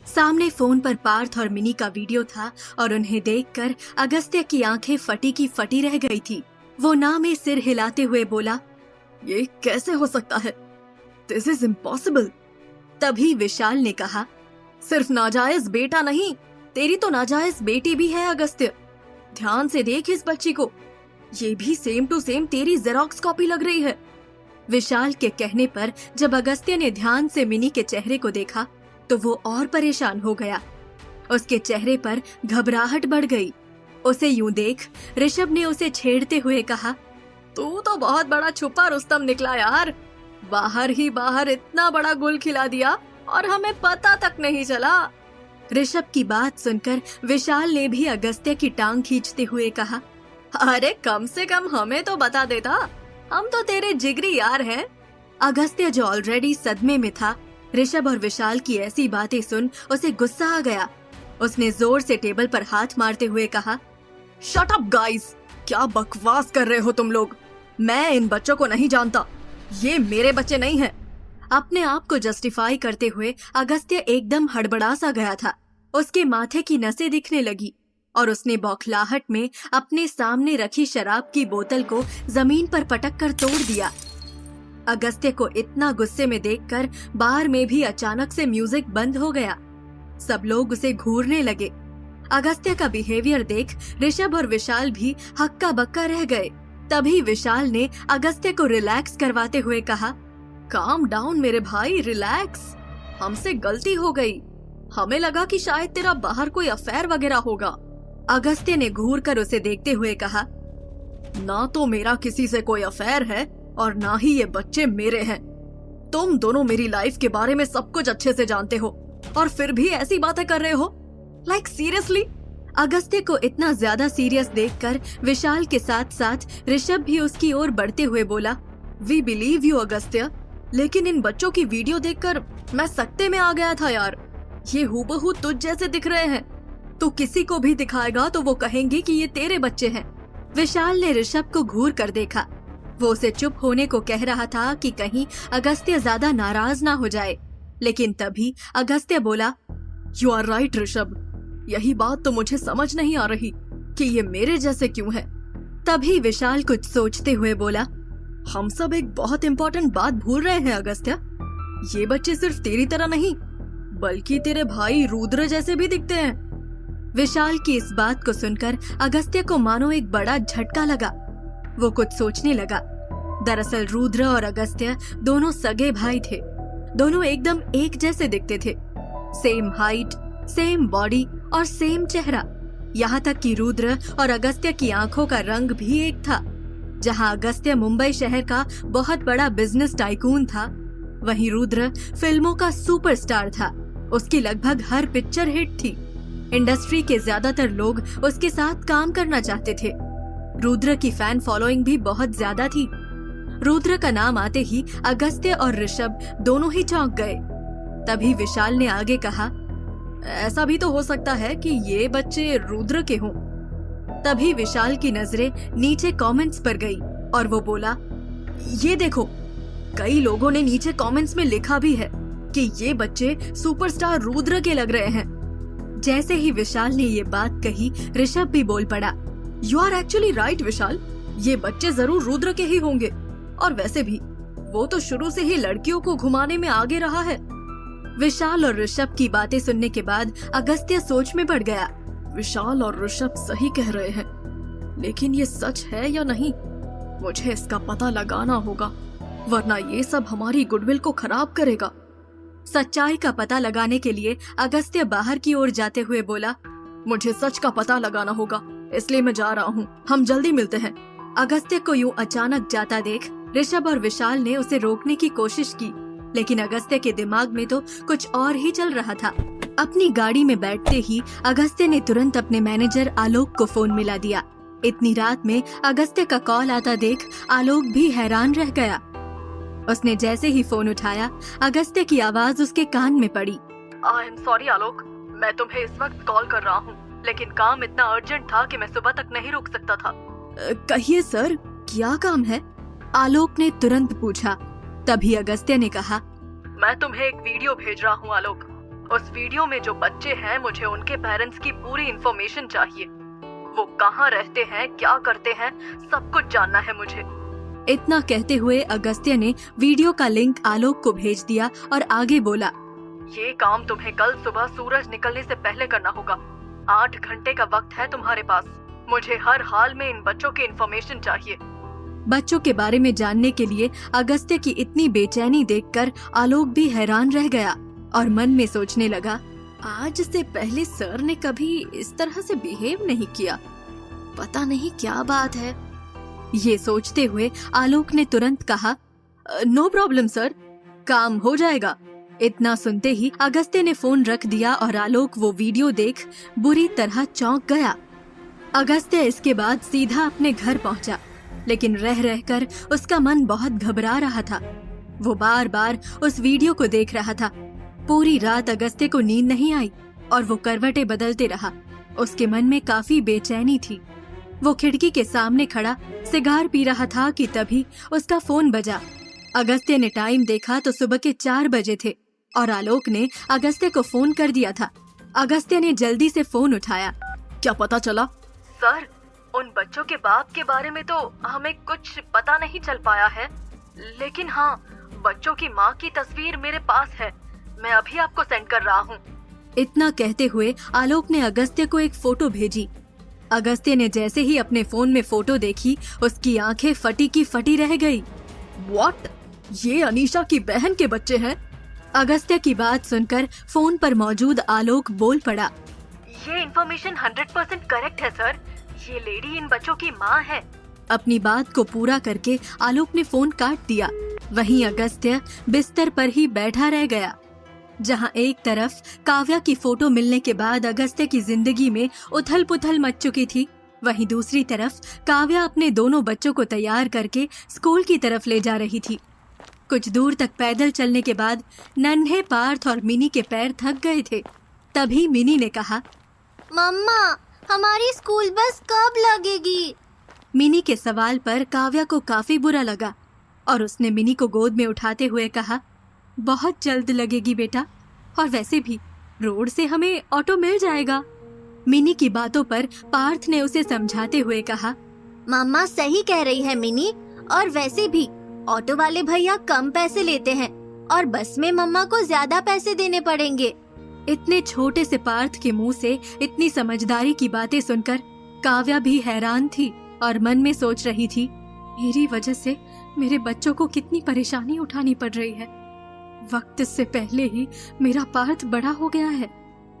सामने फोन पर पार्थ और मिनी का वीडियो था और उन्हें देखकर अगस्त्य की आंखें फटी की फटी रह गई थी। वो ना में सिर हिलाते हुए बोला, ये कैसे हो सकता है? This is impossible. तभी विशाल ने कहा, सिर्फ नाजायज बेटा नहीं, तेरी तो नाजायज बेटी भी है अगस्त्य। ध्यान से देख इस बच्ची को, ये भी सेम टू सेम तेरी जेरोक्स कॉपी लग रही है। विशाल के कहने पर जब अगस्त्य ने ध्यान से मिनी के चेहरे को देखा तो वो और परेशान हो गया। उसके चेहरे पर घबराहट बढ़ गई। उसे यूं देख ऋषभ ने उसे छेड़ते हुए कहा, तू तो बहुत बड़ा छुपा रुस्तम निकला यार। बाहर ही बाहर इतना बड़ा गुल खिला दिया और हमें पता तक नहीं चला। ऋषभ की बात सुनकर विशाल ने भी अगस्त्य की टांग खींचते हुए कहा, अरे कम से कम हमें तो बता देता, हम तो तेरे जिगरी यार हैं। अगस्त्य जो ऑलरेडी सदमे में था, ऋषभ और विशाल की ऐसी बातें सुन उसे गुस्सा आ गया। उसने जोर से टेबल पर हाथ मारते हुए कहा, शट अप गाइस, क्या बकवास कर रहे हो तुम लोग? मैं इन बच्चों को नहीं जानता, ये मेरे बच्चे नहीं हैं। अपने आप को जस्टिफाई करते हुए अगस्त्य एकदम हड़बड़ा सा गया था। उसके माथे की नसें दिखने लगी और उसने बौखलाहट में अपने सामने रखी शराब की बोतल को जमीन पर पटक कर तोड़ दिया। अगस्त्य को इतना गुस्से में देखकर बार में भी अचानक से म्यूजिक बंद हो गया। सब लोग उसे घूरने लगे। अगस्त्य का बिहेवियर देख ऋषभ और विशाल भी हक्का बक्का रह गए। तभी विशाल ने अगस्त्य को रिलैक्स करवाते हुए कहा, काम डाउन मेरे भाई, रिलैक्स। हमसे गलती हो गई, हमें लगा कि शायद तेरा बाहर कोई अफेयर वगैरह होगा। अगस्त्य ने घूर कर उसे देखते हुए कहा, ना तो मेरा किसी से कोई अफेयर है और ना ही ये बच्चे मेरे हैं। तुम दोनों मेरी लाइफ के बारे में सब कुछ अच्छे से जानते हो और फिर भी ऐसी बातें कर रहे हो। Like seriously? अगस्त्य को इतना ज्यादा सीरियस देखकर विशाल के साथ साथ ऋषभ भी उसकी ओर बढ़ते हुए बोला, वी बिलीव यू अगस्त्य, लेकिन इन बच्चों की वीडियो देखकर मैं सकते में आ गया था यार। ये हूबहू तुझ जैसे दिख रहे हैं। तू किसी को भी दिखाएगा तो वो कहेंगे कि ये तेरे बच्चे हैं। विशाल ने ऋषभ को घूर कर देखा। वो उसे चुप होने को कह रहा था कि कहीं अगस्त्य ज्यादा नाराज ना हो जाए, लेकिन तभी अगस्त्य बोला, यू आर राइट ऋषभ, यही बात तो मुझे समझ नहीं आ रही कि ये मेरे जैसे क्यों है। तभी विशाल कुछ सोचते हुए बोला, हम सब एक बहुत इम्पोर्टेंट बात भूल रहे हैं अगस्त्य। ये बच्चे सिर्फ तेरी तरह नहीं बल्कि तेरे भाई रुद्र जैसे भी दिखते हैं। विशाल की इस बात को सुनकर अगस्त्य को मानो एक बड़ा झटका लगा। वो कुछ सोचने लगा। दरअसल रुद्र और अगस्त्य दोनों सगे भाई थे। दोनों एकदम एक जैसे दिखते थे, सेम हाइट, सेम बॉडी और सेम चेहरा। यहाँ तक कि रुद्र और अगस्त्य की आंखों का रंग भी एक था। जहाँ अगस्त्य मुंबई शहर का बहुत बड़ा बिजनेस टाइकून था, वहीं रुद्र फिल्मों का सुपरस्टार था। उसकी लगभग हर पिक्चर हिट थी। इंडस्ट्री के ज्यादातर लोग उसके साथ काम करना चाहते थे। रुद्र की फैन फॉलोइंग भी बहुत ज्यादा थी। रुद्र का नाम आते ही अगस्त्य और ऋषभ दोनों ही चौंक गए। तभी विशाल ने आगे कहा, ऐसा भी तो हो सकता है कि ये बच्चे रुद्र के हों। तभी विशाल की नजरें नीचे कमेंट्स पर गई और वो बोला, ये देखो, कई लोगों ने नीचे कमेंट्स में लिखा भी है कि ये बच्चे सुपरस्टार रुद्र के लग रहे हैं। जैसे ही विशाल ने ये बात कही, ऋषभ भी बोल पड़ा, यू आर एक्चुअली राइट विशाल, ये बच्चे जरूर रुद्र के ही होंगे। और वैसे भी वो तो शुरू से ही लड़कियों को घुमाने में आगे रहा है। विशाल और ऋषभ की बातें सुनने के बाद अगस्त्य सोच में पड़ गया। विशाल और ऋषभ सही कह रहे हैं, लेकिन ये सच है या नहीं, मुझे इसका पता लगाना होगा, वरना ये सब हमारी गुडविल को खराब करेगा। सच्चाई का पता लगाने के लिए अगस्त्य बाहर की ओर जाते हुए बोला, मुझे सच का पता लगाना होगा, इसलिए मैं जा रहा हूँ, हम जल्दी मिलते हैं। अगस्त्य को यूं अचानक जाता देख ऋषभ और विशाल ने उसे रोकने की कोशिश की, लेकिन अगस्त्य के दिमाग में तो कुछ और ही चल रहा था। अपनी गाड़ी में बैठते ही अगस्त्य ने तुरंत अपने मैनेजर आलोक को फोन मिला दिया। इतनी रात में अगस्त्य का कॉल आता देख आलोक भी हैरान रह गया। उसने जैसे ही फोन उठाया, अगस्त्य की आवाज उसके कान में पड़ी। आई एम सॉरी आलोक, मैं तुम्हें इस वक्त कॉल कर रहा हूँ, लेकिन काम इतना अर्जेंट था कि मैं सुबह तक नहीं रुक सकता था। कहिए सर, क्या काम है? आलोक ने तुरंत पूछा। तभी अगस्त्य ने कहा, मैं तुम्हें एक वीडियो भेज रहा हूँ आलोक, उस वीडियो में जो बच्चे हैं, मुझे उनके पेरेंट्स की पूरी इंफॉर्मेशन चाहिए। वो कहाँ रहते हैं, क्या करते हैं, सब कुछ जानना है मुझे। इतना कहते हुए अगस्त्य ने वीडियो का लिंक आलोक को भेज दिया और आगे बोला, ये काम तुम्हें कल सुबह सूरज निकलने से पहले करना होगा। 8 घंटे का वक्त है तुम्हारे पास। मुझे हर हाल में इन बच्चों की इंफॉर्मेशन चाहिए। बच्चों के बारे में जानने के लिए अगस्त्य की इतनी बेचैनी देखकर आलोक भी हैरान रह गया और मन में सोचने लगा, आज से पहले सर ने कभी इस तरह से बिहेव नहीं किया, पता नहीं क्या बात है। ये सोचते हुए आलोक ने तुरंत कहा, नो प्रॉब्लम सर, काम हो जाएगा। इतना सुनते ही अगस्त्य ने फोन रख दिया और आलोक वो वीडियो देख बुरी तरह चौंक गया। अगस्त्य इसके बाद सीधा अपने घर पहुंचा, लेकिन रह रहकर उसका मन बहुत घबरा रहा था। वो बार बार उस वीडियो को देख रहा था। पूरी रात अगस्त्य को नींद नहीं आई और वो करवटें बदलते रहा। उसके मन में काफी बेचैनी थी। वो खिड़की के सामने खड़ा सिगार पी रहा था कि तभी उसका फोन बजा। अगस्त्य ने टाइम देखा तो सुबह के 4 बजे थे और आलोक ने अगस्त्य को फोन कर दिया था। अगस्त्य ने जल्दी से फोन उठाया। क्या पता चला? सर, उन बच्चों के बाप के बारे में तो हमें कुछ पता नहीं चल पाया है, लेकिन हाँ, बच्चों की माँ की तस्वीर मेरे पास है। मैं अभी आपको सेंड कर रहा हूँ। इतना कहते हुए आलोक ने अगस्त्य को एक फोटो भेजी। अगस्त्य ने जैसे ही अपने फोन में फोटो देखी, उसकी आंखें फटी की फटी रह गई। व्हाट? ये अनीशा की बहन के बच्चे हैं? अगस्त्य की बात सुनकर फोन पर मौजूद आलोक बोल पड़ा, ये इन्फॉर्मेशन 100% करेक्ट है सर। ये लेडी इन बच्चों की माँ है। अपनी बात को पूरा करके आलोक ने फोन काट दिया। वहीं अगस्त्य बिस्तर पर ही बैठा रह गया। जहां एक तरफ काव्या की फोटो मिलने के बाद अगस्त्य की जिंदगी में उथल पुथल मच चुकी थी, वहीं दूसरी तरफ काव्या अपने दोनों बच्चों को तैयार करके स्कूल की तरफ ले जा रही थी। कुछ दूर तक पैदल चलने के बाद नन्हे पार्थ और मिनी के पैर थक गए थे। तभी मिनी ने कहा, मम्मा, हमारी स्कूल बस कब लगेगी? मिनी के सवाल पर काव्या को काफी बुरा लगा और उसने मिनी को गोद में उठाते हुए कहा, बहुत जल्द लगेगी बेटा, और वैसे भी रोड से हमें ऑटो मिल जाएगा। मिनी की बातों पर पार्थ ने उसे समझाते हुए कहा, मम्मा सही कह रही है मिनी, और वैसे भी ऑटो वाले भैया कम पैसे लेते हैं और बस में मम्मा को ज्यादा पैसे देने पड़ेंगे। इतने छोटे से पार्थ के मुंह से इतनी समझदारी की बातें सुनकर काव्या भी हैरान थी और मन में सोच रही थी, मेरी वजह से मेरे बच्चों को कितनी परेशानी उठानी पड़ रही है। वक्त से पहले ही मेरा पार्थ बड़ा हो गया है।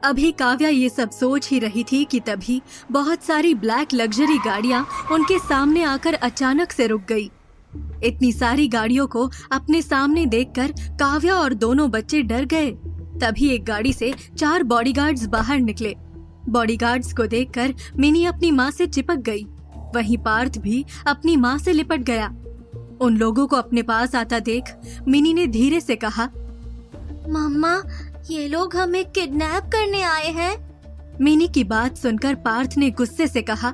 अभी काव्या ये सब सोच ही रही थी कि तभी बहुत सारी ब्लैक लग्जरी गाड़ियां उनके सामने आकर अचानक से रुक गई। इतनी सारी गाड़ियों को अपने सामने देखकर काव्या और दोनों बच्चे डर गए। तभी एक गाड़ी से 4 बॉडीगार्ड्स बाहर निकले। बॉडीगार्ड्स को देखकर मिनी अपनी माँ से चिपक गई। वहीं पार्थ भी अपनी माँ से लिपट गया। उन लोगों को अपने पास आता देख मिनी ने धीरे से कहा, मम्मा, ये लोग हमें किडनैप करने आए हैं। मिनी की बात सुनकर पार्थ ने गुस्से से कहा,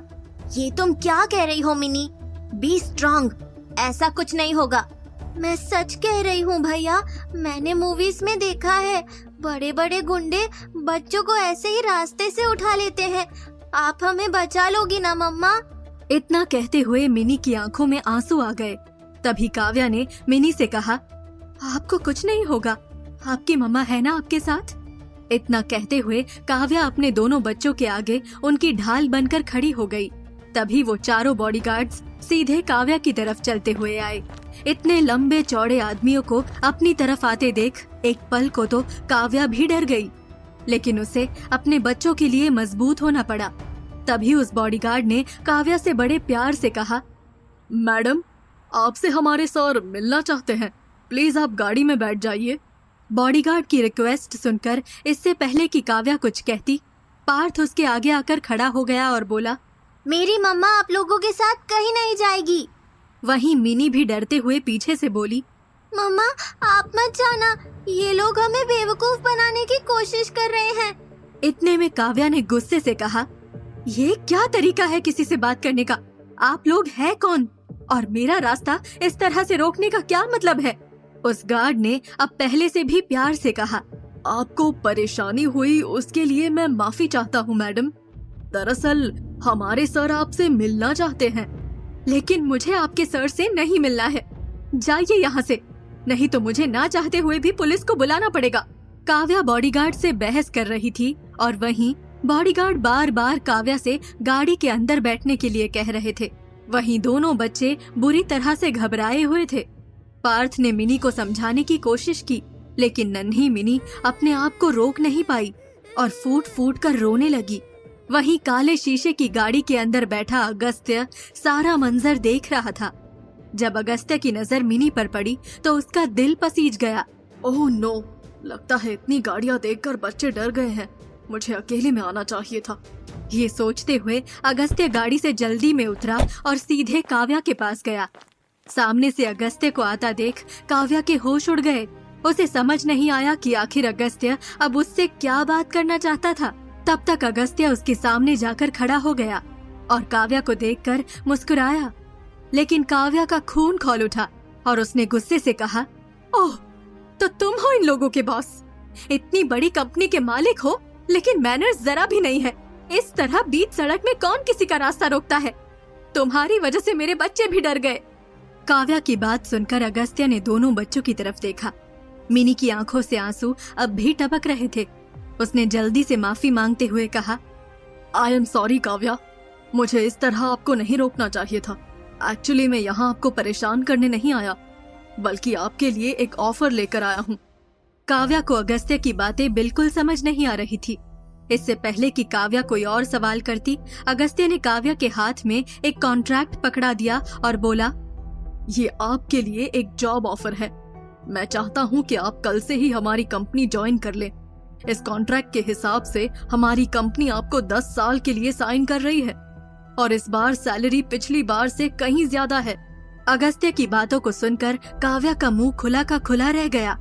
ये तुम क्या कह रही हो मिनी? बी स्ट्रॉन्ग, ऐसा कुछ नहीं होगा। मैं सच कह रही हूँ भैया, मैंने मूवीज में देखा है, बड़े बड़े गुंडे बच्चों को ऐसे ही रास्ते से उठा लेते हैं। आप हमें बचा लोगी ना मम्मा? इतना कहते हुए मिनी की आंखों में आंसू आ गए। तभी काव्या ने मिनी से कहा, आपको कुछ नहीं होगा, आपकी मम्मा है ना आपके साथ। इतना कहते हुए काव्या अपने दोनों बच्चों के आगे उनकी ढाल बनकर खड़ी हो गई। तभी वो चारों बॉडीगार्ड्स सीधे काव्या की तरफ चलते हुए आए। इतने लंबे चौड़े आदमियों को अपनी तरफ आते देख एक पल को तो काव्या भी डर गई, लेकिन उसे अपने बच्चों के लिए मजबूत होना पड़ा। तभी उस बॉडीगार्ड ने काव्या से बड़े प्यार से कहा, मैडम, आपसे हमारे सर मिलना चाहते हैं, प्लीज आप गाड़ी में बैठ जाइए। बॉडीगार्ड की रिक्वेस्ट सुनकर इससे पहले कि काव्या कुछ कहती, पार्थ उसके आगे आकर खड़ा हो गया और बोला, मेरी मम्मा आप लोगों के साथ कहीं नहीं जाएगी। वहीं मिनी भी डरते हुए पीछे से बोली, मम्मा आप मत जाना, ये लोग हमें बेवकूफ बनाने की कोशिश कर रहे हैं। इतने में काव्या ने गुस्से से कहा, ये क्या तरीका है किसी से बात करने का? आप लोग हैं कौन और मेरा रास्ता इस तरह से रोकने का क्या मतलब है? उस गार्ड ने अब पहले से भी प्यार से कहा, आपको परेशानी हुई उसके लिए मैं माफी चाहता हूँ मैडम। दरअसल हमारे सर आपसे मिलना चाहते हैं। लेकिन मुझे आपके सर से नहीं मिलना है। जाइए यहाँ से, नहीं तो मुझे ना चाहते हुए भी पुलिस को बुलाना पड़ेगा। काव्या बॉडीगार्ड से बहस कर रही थी और वहीं बॉडीगार्ड बार बार काव्या से गाड़ी के अंदर बैठने के लिए कह रहे थे। वहीं दोनों बच्चे बुरी तरह से घबराए हुए थे। पार्थ ने मिनी को समझाने की कोशिश की, लेकिन नन्ही मिनी अपने आप को रोक नहीं पाई और फूट फूट कर रोने लगी। वहीं काले शीशे की गाड़ी के अंदर बैठा अगस्त्य सारा मंजर देख रहा था। जब अगस्त्य की नजर मिनी पर पड़ी तो उसका दिल पसीज गया। ओह नो, लगता है इतनी गाड़ियां देखकर बच्चे डर गए हैं। मुझे अकेले में आना चाहिए था। ये सोचते हुए अगस्त्य गाड़ी से जल्दी में उतरा और सीधे काव्या के पास गया। सामने से अगस्त्य को आता देख काव्या के होश उड़ गए। उसे समझ नहीं आया कि आखिर अगस्त्य अब उससे क्या बात करना चाहता था। तब तक अगस्त्य उसके सामने जाकर खड़ा हो गया और काव्या को देखकर मुस्कुराया। लेकिन काव्या का खून खौल उठा और उसने गुस्से से कहा, ओह, तो तुम हो इन लोगों के बॉस? इतनी बड़ी कंपनी के मालिक हो, लेकिन मैनर्स जरा भी नहीं है। इस तरह बीच सड़क में कौन किसी का रास्ता रोकता है? तुम्हारी वजह से मेरे बच्चे भी डर गए। काव्या की बात सुनकर अगस्त्य ने दोनों बच्चों की तरफ देखा। मिनी की आंखों से आंसू अब भी टपक रहे थे। उसने जल्दी से माफी मांगते हुए कहा, आई एम सॉरी काव्या, मुझे इस तरह आपको नहीं रोकना चाहिए था। एक्चुअली मैं यहाँ आपको परेशान करने नहीं आया, बल्कि आपके लिए एक ऑफर लेकर आया हूँ। काव्या को अगस्त्य की बातें बिल्कुल समझ नहीं आ रही थी। इससे पहले कि काव्या कोई और सवाल करती, अगस्त्य ने काव्या के हाथ में एक कॉन्ट्रैक्ट पकड़ा दिया और बोला, ये आपके लिए एक जॉब ऑफर है। मैं चाहता हूँ कि आप कल से ही हमारी कंपनी ज्वाइन कर लें। इस कॉन्ट्रैक्ट के हिसाब से हमारी कंपनी आपको 10 साल के लिए साइन कर रही है और इस बार सैलरी पिछली बार से कहीं ज्यादा है। अगस्त्य की बातों को सुनकर काव्या का मुंह खुला का खुला रह गया।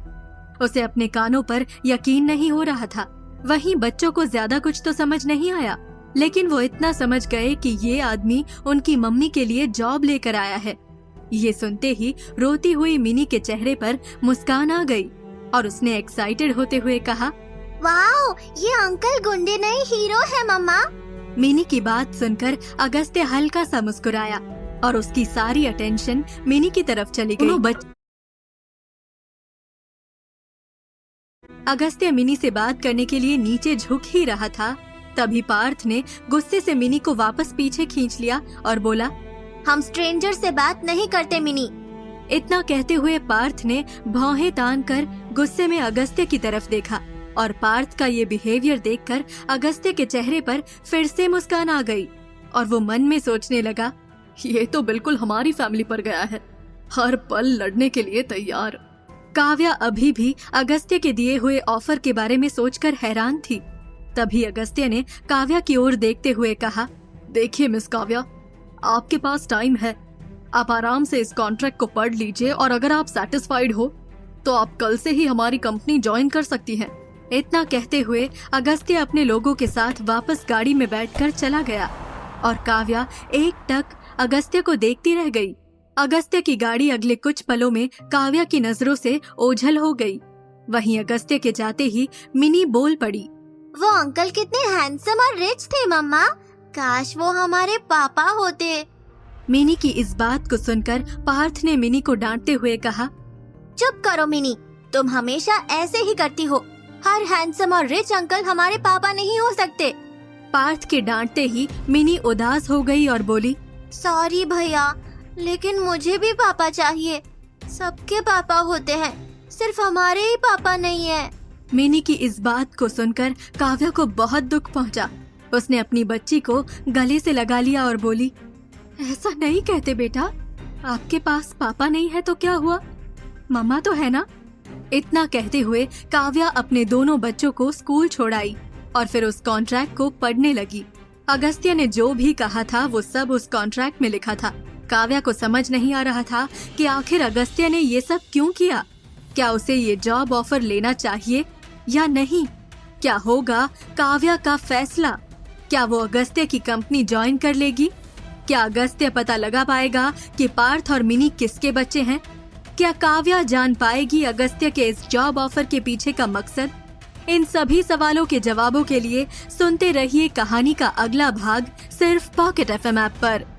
उसे अपने कानों पर यकीन नहीं हो रहा था। वहीं बच्चों को ज्यादा कुछ तो समझ नहीं आया, लेकिन वो इतना समझ गए कि ये आदमी उनकी मम्मी के लिए जॉब लेकर आया है। ये सुनते ही रोती हुई मिनी के चेहरे पर मुस्कान आ गई और उसने एक्साइटेड होते हुए कहा, वाओ, ये अंकल गुंडे नहीं हीरो है मम्मा। मिनी की बात सुनकर अगस्त्य हल्का सा मुस्कुराया और उसकी सारी अटेंशन मिनी की तरफ चली गई। अगस्त्य मिनी से बात करने के लिए नीचे झुक ही रहा था, तभी पार्थ ने गुस्से से मिनी को वापस पीछे खींच लिया और बोला, हम स्ट्रेंजर से बात नहीं करते मिनी। इतना कहते हुए पार्थ ने भौहें तान कर गुस्से में अगस्त्य की तरफ देखा और पार्थ का ये बिहेवियर देखकर अगस्त्य के चेहरे पर फिर से मुस्कान आ गई और वो मन में सोचने लगा, ये तो बिल्कुल हमारी फैमिली पर गया है, हर पल लड़ने के लिए तैयार। काव्या अभी भी अगस्त्य के दिए हुए ऑफर के बारे में सोचकर हैरान थी। तभी अगस्त्य ने काव्या की ओर देखते हुए कहा, देखिए मिस काव्या, आपके पास टाइम है। आप आराम से इस कॉन्ट्रैक्ट को पढ़ लीजिए और अगर आप सैटिस्फाइड हो तो आप कल से ही हमारी कंपनी ज्वाइन कर सकती हैं। इतना कहते हुए अगस्त्य अपने लोगों के साथ वापस गाड़ी में बैठकर चला गया और काव्या एकटक अगस्त्य को देखती रह गई। अगस्त्य की गाड़ी अगले कुछ पलों में काव्या की नजरों से ओझल हो गई। वहीं अगस्त्य के जाते ही मिनी बोल पड़ी, वो अंकल कितने हैंडसम और रिच थे मम्मा, काश वो हमारे पापा होते। मिनी की इस बात को सुनकर पार्थ ने मिनी को डांटते हुए कहा, चुप करो मिनी, तुम हमेशा ऐसे ही करती हो। हर हैंडसम और रिच अंकल हमारे पापा नहीं हो सकते। पार्थ के डांटते ही मिनी उदास हो गई और बोली, सॉरी भैया, लेकिन मुझे भी पापा चाहिए। सबके पापा होते हैं, सिर्फ हमारे ही पापा नहीं है। मिनी की इस बात को सुनकर काव्या को बहुत दुख पहुंचा। उसने अपनी बच्ची को गले से लगा लिया और बोली, ऐसा नहीं कहते बेटा, आपके पास पापा नहीं है तो क्या हुआ, मम्मा तो है ना। इतना कहते हुए काव्या अपने दोनों बच्चों को स्कूल छोड़ाई और फिर उस कॉन्ट्रैक्ट को पढ़ने लगी। अगस्त्य ने जो भी कहा था वो सब उस कॉन्ट्रैक्ट में लिखा था। काव्या को समझ नहीं आ रहा था कि आखिर अगस्त्य ने ये सब क्यों किया। क्या उसे ये जॉब ऑफर लेना चाहिए या नहीं? क्या होगा काव्या का फैसला? क्या वो अगस्त्य की कंपनी ज्वाइन कर लेगी? क्या अगस्त्य पता लगा पाएगा कि पार्थ और मिनी किसके बच्चे हैं? क्या काव्या जान पाएगी अगस्त्य के इस जॉब ऑफर के पीछे का मकसद? इन सभी सवालों के जवाबों के लिए सुनते रहिए कहानी का अगला भाग सिर्फ पॉकेट FM ऐप पर।